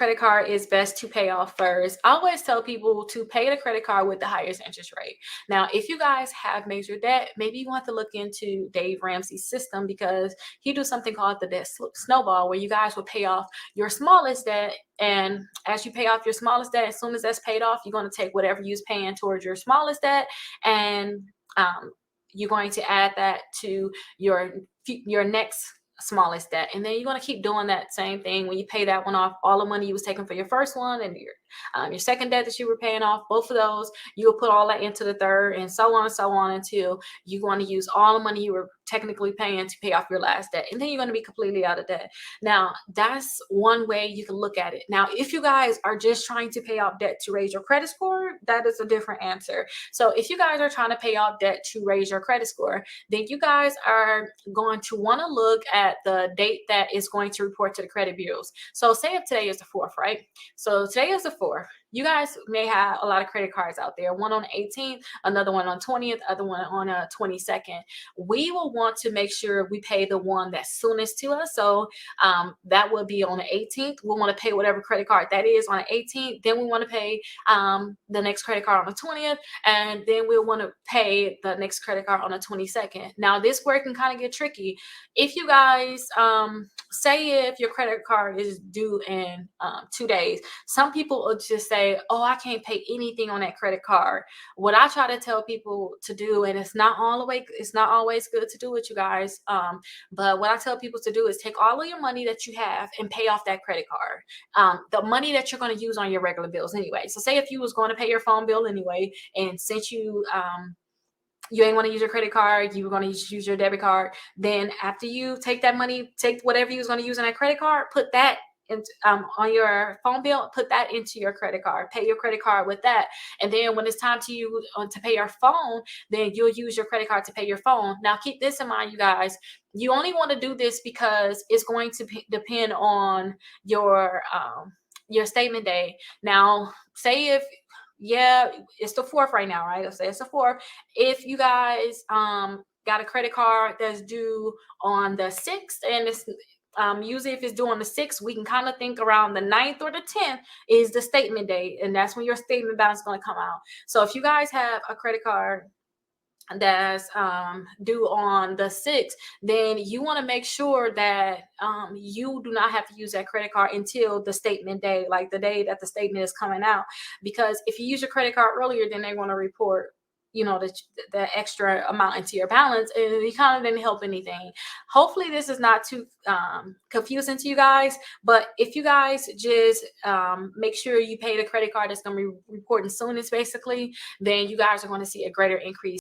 credit card is best to pay off first. I always tell people to pay the credit card with the highest interest rate. Now, if you guys have major debt, maybe you want to look into Dave Ramsey's system, because he do something called the debt snowball, where you guys will pay off your smallest debt, and as you pay off your smallest debt, as soon as that's paid off, you're going to take whatever you're paying towards your smallest debt, and you're going to add that to your next smallest debt, and then you're going to keep doing that same thing. When you pay that one off, all the money you was taking for your first one and your second debt that you were paying off, both of those, you'll put all that into the third, and so on until you're going to use all the money you were technically paying to pay off your last debt, and then you're going to be completely out of debt. Now, that's one way you can look at it. Now, if you guys are just trying to pay off debt to raise your credit score, that is a different answer. So if you guys are trying to pay off debt to raise your credit score, then you guys are going to want to look at the date that is going to report to the credit bureaus. So say if today is the 4th, right? So today is the 4th. You guys may have a lot of credit cards out there, one on the 18th, another one on 20th, other one on 22nd. We will want to make sure we pay the one that's soonest to us. So that will be on the 18th. We'll want to pay whatever credit card that is on the 18th. Then we want to pay the next credit card on the 20th, and then we'll want to pay the next credit card on the 22nd. Now, this where it can kind of get tricky. If you guys say if your credit card is due in 2 days, some people will just say, oh, I can't pay anything on that credit card. What I try to tell people to do, and it's not always good to do it, you guys, but what I tell people to do is take all of your money that you have and pay off that credit card, the money that you're going to use on your regular bills anyway. So say if you was going to pay your phone bill anyway, and since you ain't want to use your credit card, you were going to use your debit card, then after you take that money, take whatever you was going to use on that credit card, put that on your phone bill, put that into your credit card, pay your credit card with that. And then when it's time to you to pay your phone, then you'll use your credit card to pay your phone. Now, keep this in mind, you guys. You only want to do this because it's going to depend on your statement day. Now, say if it's the 4th right now, right? Let's say it's the 4th. If you guys got a credit card that's due on the 6th, and it's usually if it's due on the 6th, we can kind of think around the 9th or the 10th is the statement date, and that's when your statement balance is going to come out. So if you guys have a credit card that's due on the 6th, then you want to make sure that you do not have to use that credit card until the statement day, like the day that the statement is coming out. Because if you use your credit card earlier, then they want to report the extra amount into your balance, and it kind of didn't help anything. Hopefully this is not too confusing to you guys, but if you guys just make sure you pay the credit card that's going to be reporting soonest, basically, then you guys are going to see a greater increase